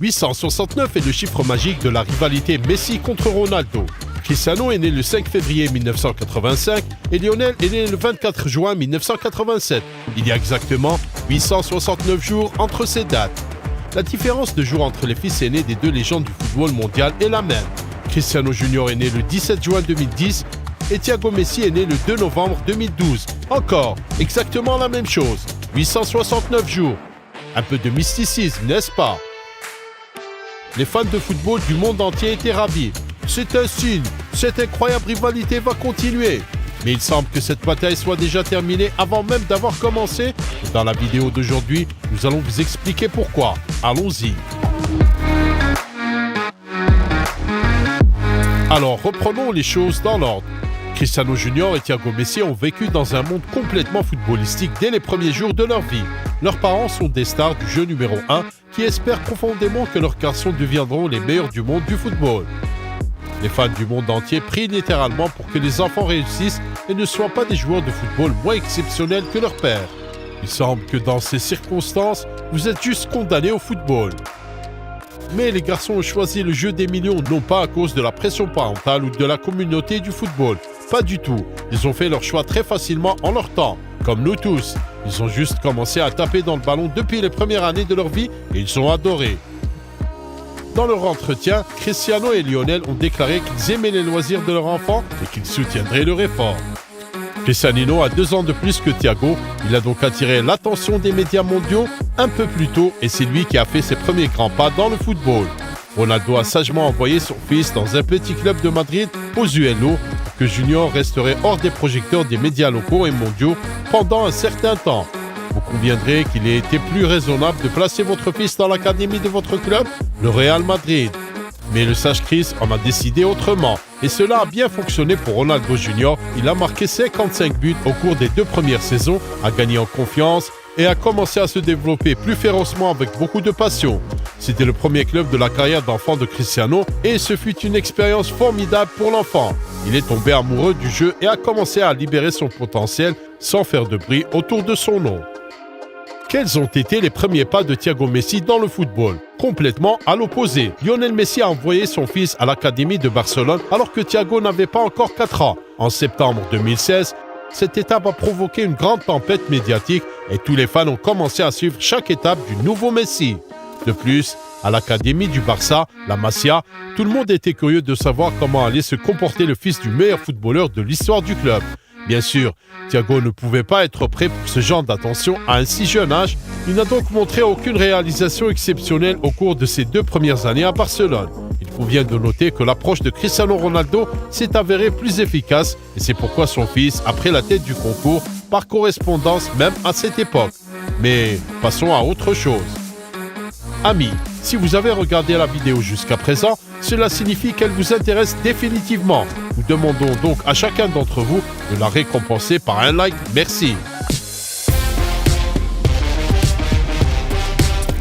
869 est le chiffre magique de la rivalité Messi contre Ronaldo. Cristiano est né le 5 février 1985 et Lionel est né le 24 juin 1987. Il y a exactement 869 jours entre ces dates. La différence de jours entre les fils aînés des deux légendes du football mondial est la même. Cristiano Junior est né le 17 juin 2010 et Thiago Messi est né le 2 novembre 2012. Encore, exactement la même chose, 869 jours. Un peu de mysticisme, n'est-ce pas? Les fans de football du monde entier étaient ravis. C'est un signe, cette incroyable rivalité va continuer. Mais il semble que cette bataille soit déjà terminée avant même d'avoir commencé. Dans la vidéo d'aujourd'hui, nous allons vous expliquer pourquoi. Allons-y. Alors, reprenons les choses dans l'ordre. Cristiano Junior et Thiago Messi ont vécu dans un monde complètement footballistique dès les premiers jours de leur vie. Leurs parents sont des stars du jeu numéro 1 qui espèrent profondément que leurs garçons deviendront les meilleurs du monde du football. Les fans du monde entier prient littéralement pour que les enfants réussissent et ne soient pas des joueurs de football moins exceptionnels que leur père. Il semble que dans ces circonstances, vous êtes juste condamnés au football. Mais les garçons ont choisi le jeu des millions non pas à cause de la pression parentale ou de la communauté du football. Pas du tout. Ils ont fait leur choix très facilement en leur temps. Comme nous tous. Ils ont juste commencé à taper dans le ballon depuis les premières années de leur vie et ils ont adoré. Dans leur entretien, Cristiano et Lionel ont déclaré qu'ils aimaient les loisirs de leur enfant et qu'ils soutiendraient leur effort. Cristiano a 2 ans de plus que Thiago, il a donc attiré l'attention des médias mondiaux un peu plus tôt et c'est lui qui a fait ses premiers grands pas dans le football. Ronaldo a sagement envoyé son fils dans un petit club de Madrid, Pozuelo, que Junior resterait hors des projecteurs des médias locaux et mondiaux pendant un certain temps. Vous conviendrez qu'il ait été plus raisonnable de placer votre fils dans l'académie de votre club, le Real Madrid. Mais le sage Chris en a décidé autrement. Et cela a bien fonctionné pour Ronaldo Junior. Il a marqué 55 buts au cours des 2 premières saisons, a gagné en confiance et a commencé à se développer plus férocement avec beaucoup de passion. C'était le premier club de la carrière d'enfant de Cristiano et ce fut une expérience formidable pour l'enfant. Il est tombé amoureux du jeu et a commencé à libérer son potentiel sans faire de bruit autour de son nom. Quels ont été les premiers pas de Thiago Messi dans le football? Complètement à l'opposé. Lionel Messi a envoyé son fils à l'académie de Barcelone alors que Thiago n'avait pas encore 4 ans. En septembre 2016, cette étape a provoqué une grande tempête médiatique et tous les fans ont commencé à suivre chaque étape du nouveau Messi. De plus, à l'académie du Barça, la Masia, tout le monde était curieux de savoir comment allait se comporter le fils du meilleur footballeur de l'histoire du club. Bien sûr, Thiago ne pouvait pas être prêt pour ce genre d'attention à un si jeune âge. Il n'a donc montré aucune réalisation exceptionnelle au cours de ses 2 premières années à Barcelone. Il convient de noter que l'approche de Cristiano Ronaldo s'est avérée plus efficace et c'est pourquoi son fils a pris la tête du concours par correspondance même à cette époque. Mais passons à autre chose. Amis, si vous avez regardé la vidéo jusqu'à présent, cela signifie qu'elle vous intéresse définitivement. Nous demandons donc à chacun d'entre vous de la récompenser par un like. Merci.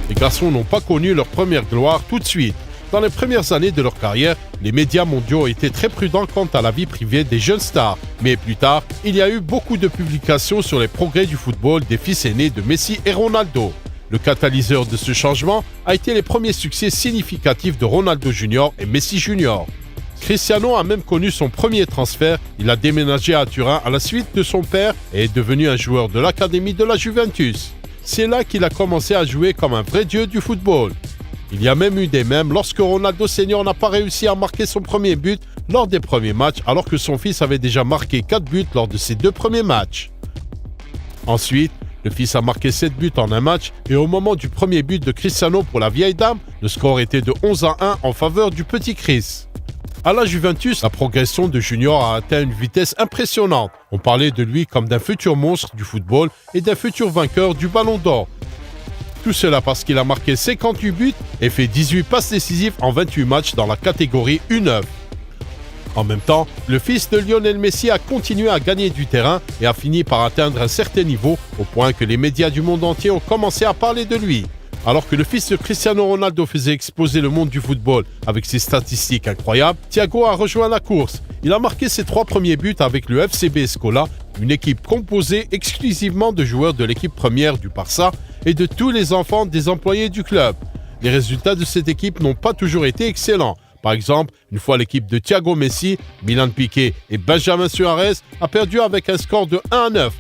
Les garçons n'ont pas connu leur première gloire tout de suite. Dans les premières années de leur carrière, les médias mondiaux étaient très prudents quant à la vie privée des jeunes stars. Mais plus tard, il y a eu beaucoup de publications sur les progrès du football des fils aînés de Messi et Ronaldo. Le catalyseur de ce changement a été les premiers succès significatifs de Ronaldo Junior et Messi Junior. Cristiano a même connu son premier transfert. Il a déménagé à Turin à la suite de son père et est devenu un joueur de l'académie de la Juventus. C'est là qu'il a commencé à jouer comme un vrai dieu du football. Il y a même eu des mèmes lorsque Ronaldo Senior n'a pas réussi à marquer son premier but lors des premiers matchs alors que son fils avait déjà marqué 4 buts lors de ses 2 premiers matchs. Ensuite, le fils a marqué 7 buts en un match et au moment du premier but de Cristiano pour la vieille dame, le score était de 11-1 en faveur du petit Chris. À la Juventus, la progression de Junior a atteint une vitesse impressionnante. On parlait de lui comme d'un futur monstre du football et d'un futur vainqueur du Ballon d'Or. Tout cela parce qu'il a marqué 58 buts et fait 18 passes décisives en 28 matchs dans la catégorie U9. En même temps, le fils de Lionel Messi a continué à gagner du terrain et a fini par atteindre un certain niveau au point que les médias du monde entier ont commencé à parler de lui. Alors que le fils de Cristiano Ronaldo faisait exploser le monde du football avec ses statistiques incroyables, Thiago a rejoint la course. Il a marqué ses 3 premiers buts avec le FCB Escola, une équipe composée exclusivement de joueurs de l'équipe première du Barça et de tous les enfants des employés du club. les résultats de cette équipe n'ont pas toujours été excellents. Par exemple, une fois l'équipe de Thiago Messi, Milan Piqué et Benjamin Suarez a perdu avec un score de 1-9.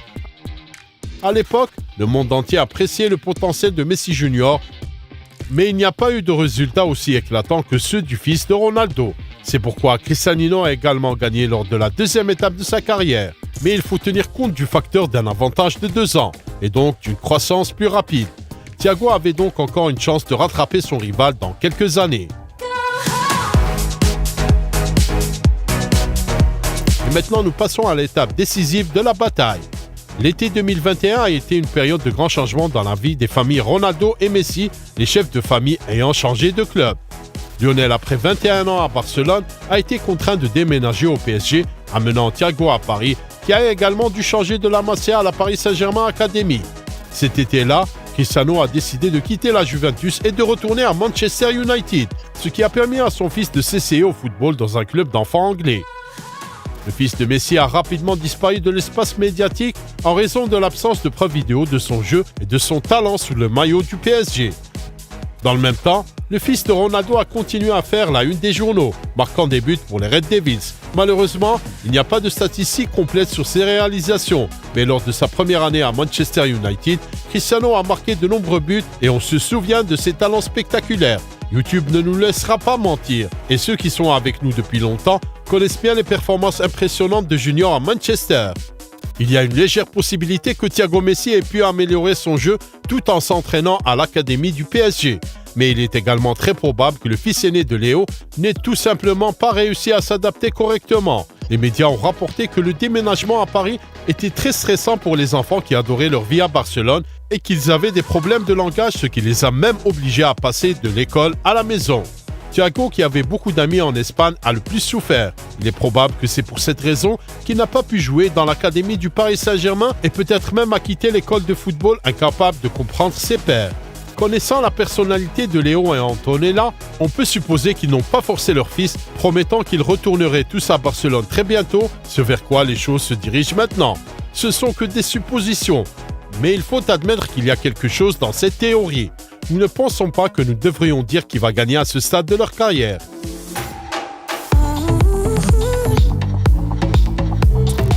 À l'époque, le monde entier appréciait le potentiel de Messi Junior, mais il n'y a pas eu de résultats aussi éclatants que ceux du fils de Ronaldo. C'est pourquoi Cristiano a également gagné lors de la deuxième étape de sa carrière. Mais il faut tenir compte du facteur d'un avantage de 2 ans, et donc d'une croissance plus rapide. Thiago avait donc encore une chance de rattraper son rival dans quelques années. Et maintenant, nous passons à l'étape décisive de la bataille. L'été 2021 a été une période de grands changements dans la vie des familles Ronaldo et Messi, les chefs de famille ayant changé de club. Lionel, après 21 ans à Barcelone, a été contraint de déménager au PSG, amenant Thiago à Paris, qui a également dû changer de la Masia à la Paris Saint-Germain Academy. Cet été-là, Cristiano a décidé de quitter la Juventus et de retourner à Manchester United, ce qui a permis à son fils de s'essayer au football dans un club d'enfants anglais. Le fils de Messi a rapidement disparu de l'espace médiatique en raison de l'absence de preuves vidéo de son jeu et de son talent sous le maillot du PSG. Dans le même temps, le fils de Ronaldo a continué à faire la une des journaux, marquant des buts pour les Red Devils. Malheureusement, il n'y a pas de statistiques complètes sur ses réalisations, mais lors de sa première année à Manchester United, Cristiano a marqué de nombreux buts et on se souvient de ses talents spectaculaires. YouTube ne nous laissera pas mentir, et ceux qui sont avec nous depuis longtemps connaissent bien les performances impressionnantes de Junior à Manchester. Il y a une légère possibilité que Thiago Messi ait pu améliorer son jeu tout en s'entraînant à l'académie du PSG. Mais il est également très probable que le fils aîné de Léo n'ait tout simplement pas réussi à s'adapter correctement. Les médias ont rapporté que le déménagement à Paris était très stressant pour les enfants qui adoraient leur vie à Barcelone et qu'ils avaient des problèmes de langage, ce qui les a même obligés à passer de l'école à la maison. Thiago, qui avait beaucoup d'amis en Espagne, a le plus souffert. Il est probable que c'est pour cette raison qu'il n'a pas pu jouer dans l'académie du Paris Saint-Germain et peut-être même a quitté l'école de football incapable de comprendre ses pairs. Connaissant la personnalité de Léo et Antonella, on peut supposer qu'ils n'ont pas forcé leur fils, promettant qu'ils retourneraient tous à Barcelone très bientôt, ce vers quoi les choses se dirigent maintenant. Ce sont que des suppositions, mais il faut admettre qu'il y a quelque chose dans cette théorie. Nous ne pensons pas que nous devrions dire qui va gagner à ce stade de leur carrière.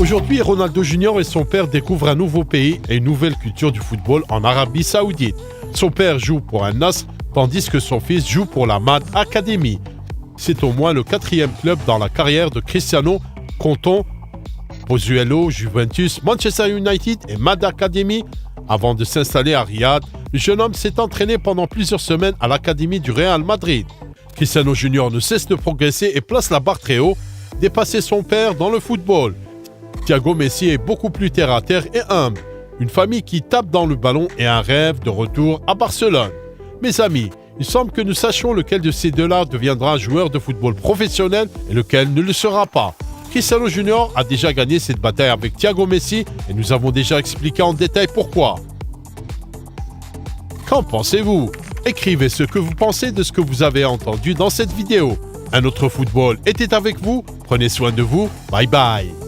Aujourd'hui, Ronaldo Junior et son père découvrent un nouveau pays et une nouvelle culture du football en Arabie Saoudite. Son père joue pour un Nasr, tandis que son fils joue pour la MAD Academy. C'est au moins le 4e club dans la carrière de Cristiano, comptons Pozuelo, Juventus, Manchester United et MAD Academy. Avant de s'installer à Riyad, le jeune homme s'est entraîné pendant plusieurs semaines à l'académie du Real Madrid. Cristiano Junior ne cesse de progresser et place la barre très haut, dépasser son père dans le football. Thiago Messi est beaucoup plus terre-à-terre et humble. Une famille qui tape dans le ballon et un rêve de retour à Barcelone. Mes amis, il semble que nous sachions lequel de ces deux-là deviendra un joueur de football professionnel et lequel ne le sera pas. Cristiano Junior a déjà gagné cette bataille avec Thiago Messi et nous avons déjà expliqué en détail pourquoi. Qu'en pensez-vous? Écrivez ce que vous pensez de ce que vous avez entendu dans cette vidéo. Un autre football était avec vous. Prenez soin de vous. Bye bye.